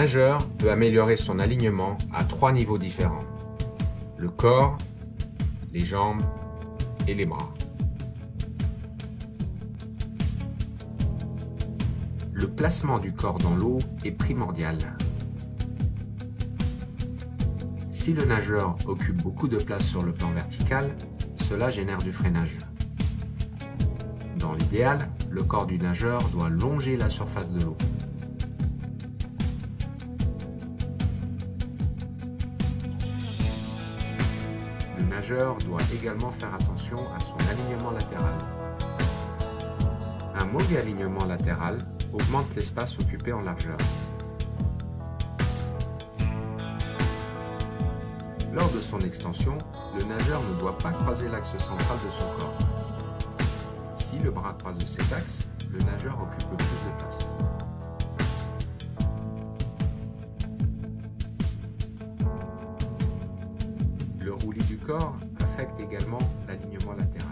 nageur peut améliorer son alignement à 3 niveaux différents: le corps, les jambes et les bras. Le placement du corps dans l'eau est primordial. Si le nageur occupe beaucoup de place sur le plan vertical, cela génère du freinage. Dans l'idéal, le corps du nageur doit longer la surface de l'eau. Le nageur doit également faire attention à son alignement latéral. Un mauvais alignement latéral augmente l'espace occupé en largeur. Lors de son extension, le nageur ne doit pas croiser l'axe central de son corps. Si le bras croise cet axe, le nageur occupe plus de place. Le roulis du corps affecte également l'alignement latéral.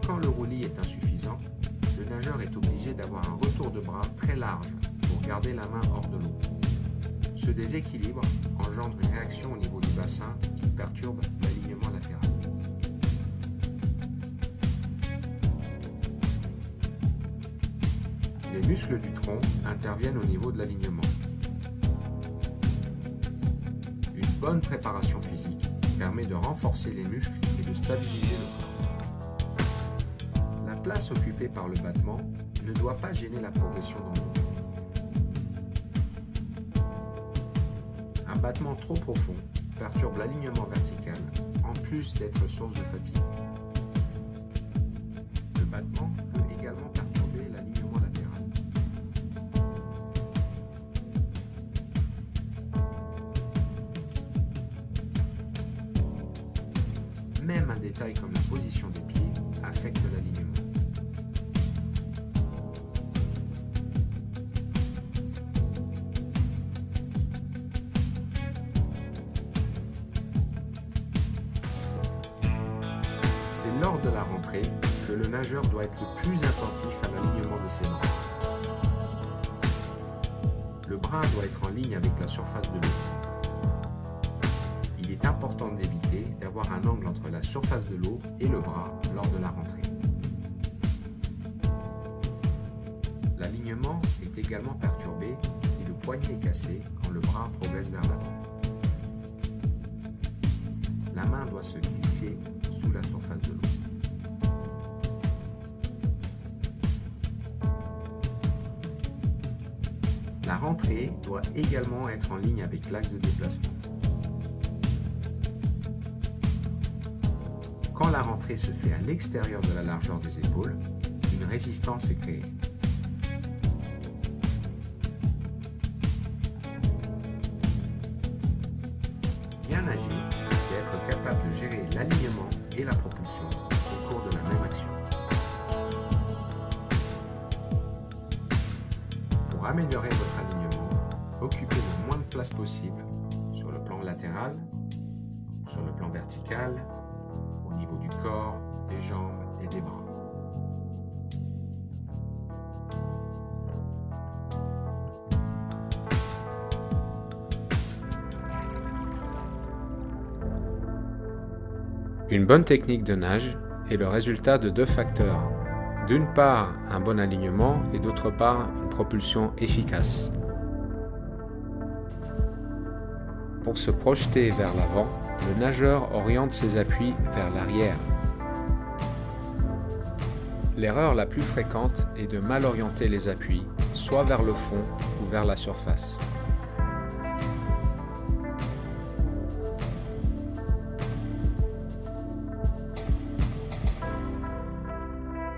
Quand le roulis est insuffisant, le nageur est obligé d'avoir un retour de bras très large pour garder la main hors de l'eau. Ce déséquilibre engendre une réaction au niveau du bassin qui perturbe l'alignement latéral. Les muscles du tronc interviennent au niveau de l'alignement. Une bonne préparation physique permet de renforcer les muscles et de stabiliser le corps. La place occupée par le battement ne doit pas gêner la progression dans l'eau. Un battement trop profond perturbe l'alignement vertical en plus d'être source de fatigue. Le battement peut également perturber l'alignement latéral. Même un détail comme la position des pieds affecte l'alignement. C'est lors de la rentrée que le nageur doit être le plus attentif à l'alignement de ses bras. Le bras doit être en ligne avec la surface de l'eau. Il est important d'éviter d'avoir un angle entre la surface de l'eau et le bras lors de la rentrée. L'alignement est également perturbé si le poignet est cassé quand le bras progresse vers l'avant. La main doit se glisser sous la surface de l'eau. La rentrée doit également être en ligne avec l'axe de déplacement. Quand la rentrée se fait à l'extérieur de la largeur des épaules, une résistance est créée. Bien nager, c'est être capable de gérer l'alignement et la propulsion au cours de la même action. Pour améliorer votre alignement, occupez le moins de place possible sur le plan latéral, sur le plan vertical, au niveau du corps, des jambes et des bras. Une bonne technique de nage est le résultat de 2 facteurs. D'une part, un bon alignement et d'autre part, une propulsion efficace. Pour se projeter vers l'avant, le nageur oriente ses appuis vers l'arrière. L'erreur la plus fréquente est de mal orienter les appuis, soit vers le fond ou vers la surface.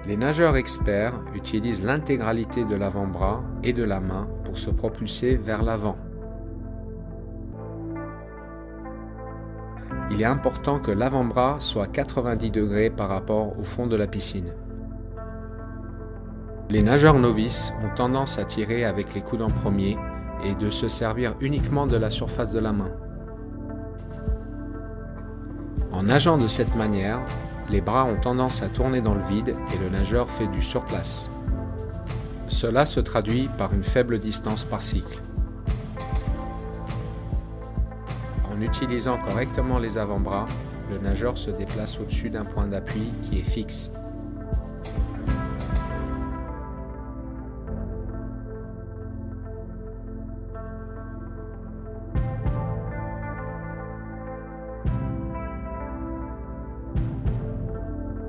Les nageurs experts utilisent l'intégralité de l'avant-bras et de la main pour se propulser vers l'avant. Il est important que l'avant-bras soit 90 degrés par rapport au fond de la piscine. Les nageurs novices ont tendance à tirer avec les coudes en premier et de se servir uniquement de la surface de la main. En nageant de cette manière, les bras ont tendance à tourner dans le vide et le nageur fait du surplace. Cela se traduit par une faible distance par cycle. En utilisant correctement les avant-bras, le nageur se déplace au-dessus d'un point d'appui qui est fixe.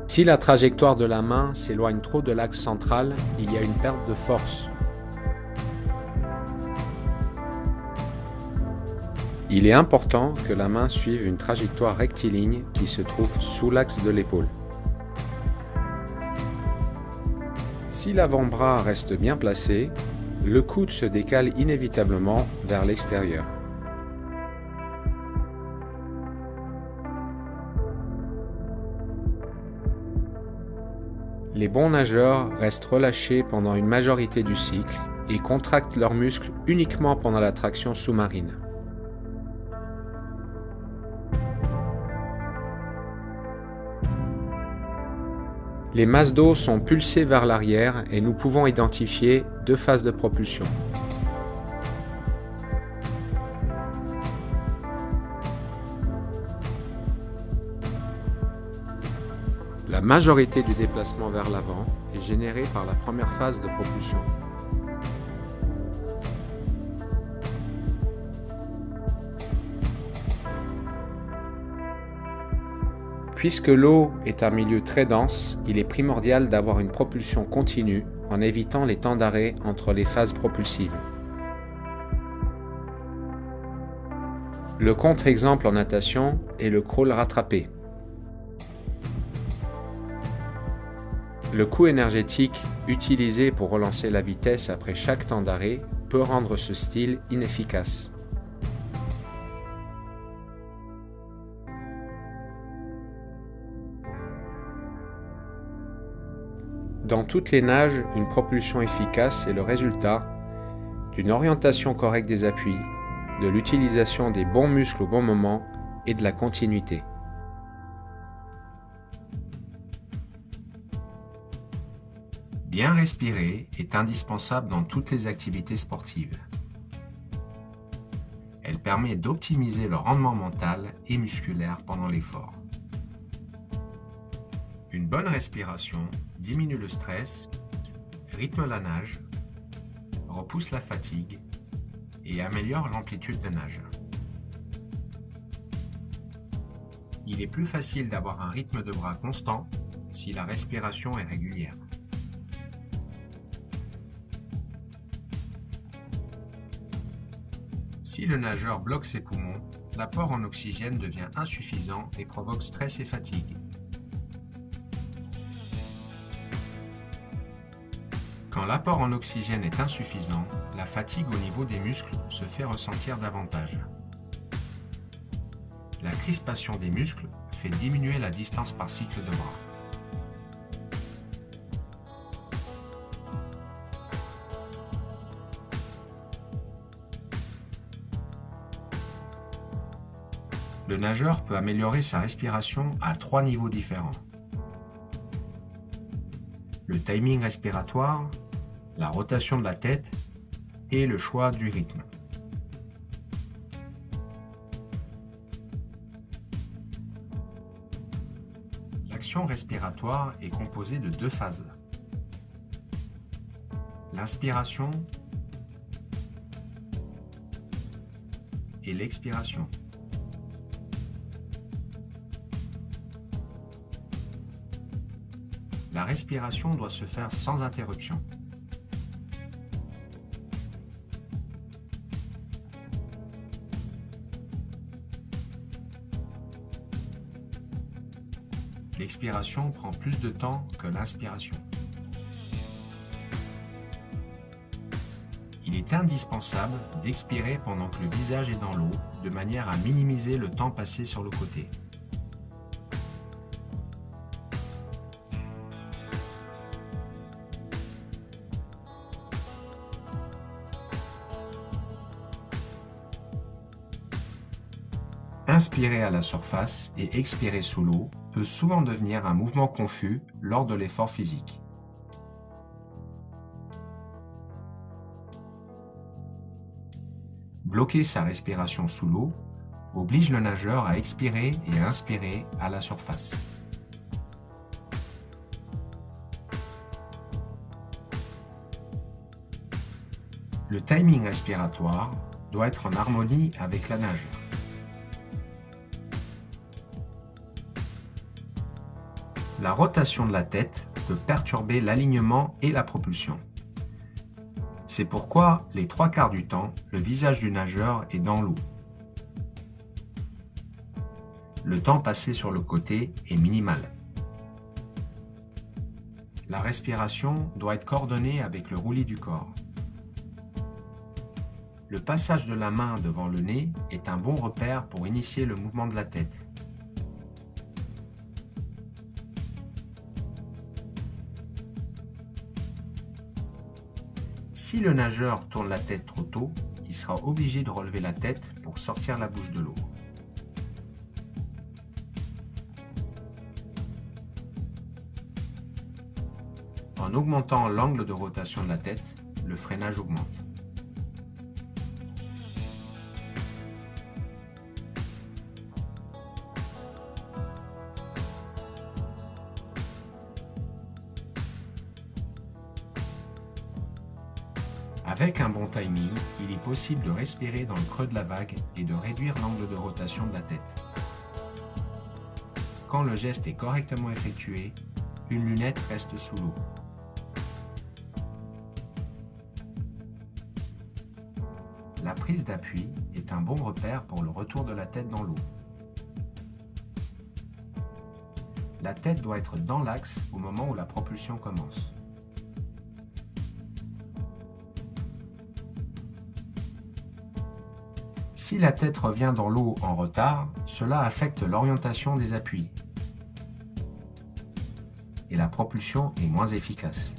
Si la trajectoire de la main s'éloigne trop de l'axe central, il y a une perte de force. Il est important que la main suive une trajectoire rectiligne qui se trouve sous l'axe de l'épaule. Si l'avant-bras reste bien placé, le coude se décale inévitablement vers l'extérieur. Les bons nageurs restent relâchés pendant une majorité du cycle et contractent leurs muscles uniquement pendant la traction sous-marine. Les masses d'eau sont pulsées vers l'arrière et nous pouvons identifier deux phases de propulsion. La majorité du déplacement vers l'avant est générée par la première phase de propulsion. Puisque l'eau est un milieu très dense, il est primordial d'avoir une propulsion continue en évitant les temps d'arrêt entre les phases propulsives. Le contre-exemple en natation est le crawl rattrapé. Le coût énergétique utilisé pour relancer la vitesse après chaque temps d'arrêt peut rendre ce style inefficace. Dans toutes les nages, une propulsion efficace est le résultat d'une orientation correcte des appuis, de l'utilisation des bons muscles au bon moment et de la continuité. Bien respirer est indispensable dans toutes les activités sportives. Elle permet d'optimiser le rendement mental et musculaire pendant l'effort. Une bonne respiration diminue le stress, rythme la nage, repousse la fatigue et améliore l'amplitude de nage. Il est plus facile d'avoir un rythme de bras constant si la respiration est régulière. Si le nageur bloque ses poumons, l'apport en oxygène devient insuffisant et provoque stress et fatigue. Quand l'apport en oxygène est insuffisant, la fatigue au niveau des muscles se fait ressentir davantage. La crispation des muscles fait diminuer la distance par cycle de bras. Le nageur peut améliorer sa respiration à 3 niveaux différents. Le timing respiratoire, la rotation de la tête et le choix du rythme. L'action respiratoire est composée de 2 phases. L'inspiration et l'expiration. La respiration doit se faire sans interruption. L'expiration prend plus de temps que l'inspiration. Il est indispensable d'expirer pendant que le visage est dans l'eau, de manière à minimiser le temps passé sur le côté. inspirer à la surface et expirer sous l'eau peut souvent devenir un mouvement confus lors de l'effort physique. Bloquer sa respiration sous l'eau oblige le nageur à expirer et à inspirer à la surface. Le timing respiratoire doit être en harmonie avec la nage. La rotation de la tête peut perturber l'alignement et la propulsion. C'est pourquoi, les 3/4 du temps, le visage du nageur est dans l'eau. Le temps passé sur le côté est minimal. La respiration doit être coordonnée avec le roulis du corps. Le passage de la main devant le nez est un bon repère pour initier le mouvement de la tête. Si le nageur tourne la tête trop tôt, il sera obligé de relever la tête pour sortir la bouche de l'eau. En augmentant l'angle de rotation de la tête, le freinage augmente. Avec un bon timing, il est possible de respirer dans le creux de la vague et de réduire l'angle de rotation de la tête. Quand le geste est correctement effectué, une lunette reste sous l'eau. La prise d'appui est un bon repère pour le retour de la tête dans l'eau. La tête doit être dans l'axe au moment où la propulsion commence. Si la tête revient dans l'eau en retard, cela affecte l'orientation des appuis et la propulsion est moins efficace.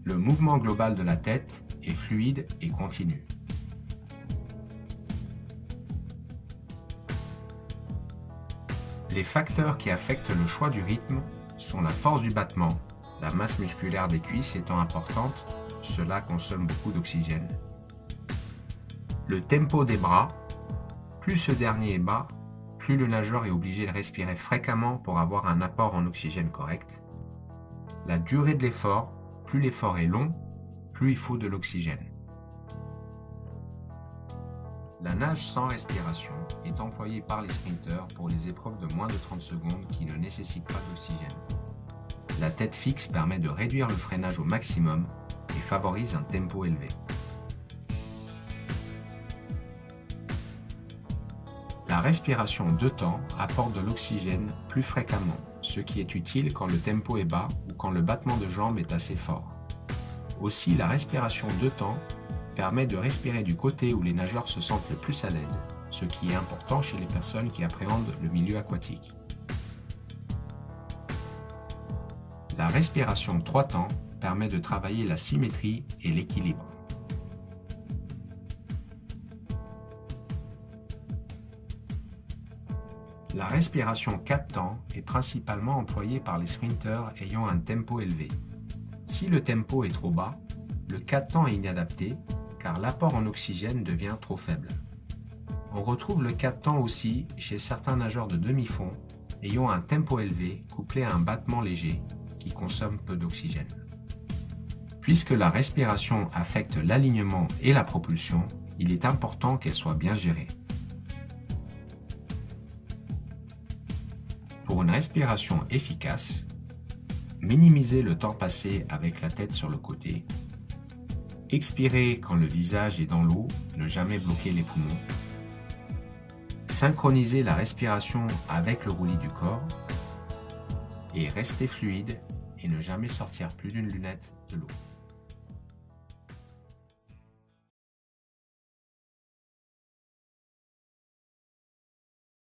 Le mouvement global de la tête est fluide et continu. Les facteurs qui affectent le choix du rythme sont la force du battement, la masse musculaire des cuisses étant importante, cela consomme beaucoup d'oxygène. Le tempo des bras, plus ce dernier est bas, plus le nageur est obligé de respirer fréquemment pour avoir un apport en oxygène correct. La durée de l'effort, plus l'effort est long, plus il faut de l'oxygène. La nage sans respiration est employée par les sprinteurs pour les épreuves de moins de 30 secondes qui ne nécessitent pas d'oxygène. La tête fixe permet de réduire le freinage au maximum et favorise un tempo élevé. La respiration 2 temps apporte de l'oxygène plus fréquemment, ce qui est utile quand le tempo est bas ou quand le battement de jambes est assez fort. Aussi, la respiration 2 temps permet de respirer du côté où les nageurs se sentent le plus à l'aise, ce qui est important chez les personnes qui appréhendent le milieu aquatique. La respiration 3 temps permet de travailler la symétrie et l'équilibre. La respiration 4 temps est principalement employée par les sprinteurs ayant un tempo élevé. Si le tempo est trop bas, le 4 temps est inadapté car l'apport en oxygène devient trop faible. On retrouve le 4 temps aussi chez certains nageurs de demi-fond ayant un tempo élevé couplé à un battement léger qui consomme peu d'oxygène. Puisque la respiration affecte l'alignement et la propulsion, il est important qu'elle soit bien gérée. Pour une respiration efficace, minimisez le temps passé avec la tête sur le côté, expirez quand le visage est dans l'eau, ne jamais bloquer les poumons, synchronisez la respiration avec le roulis du corps et restez fluide et ne jamais sortir plus d'une lunette de l'eau.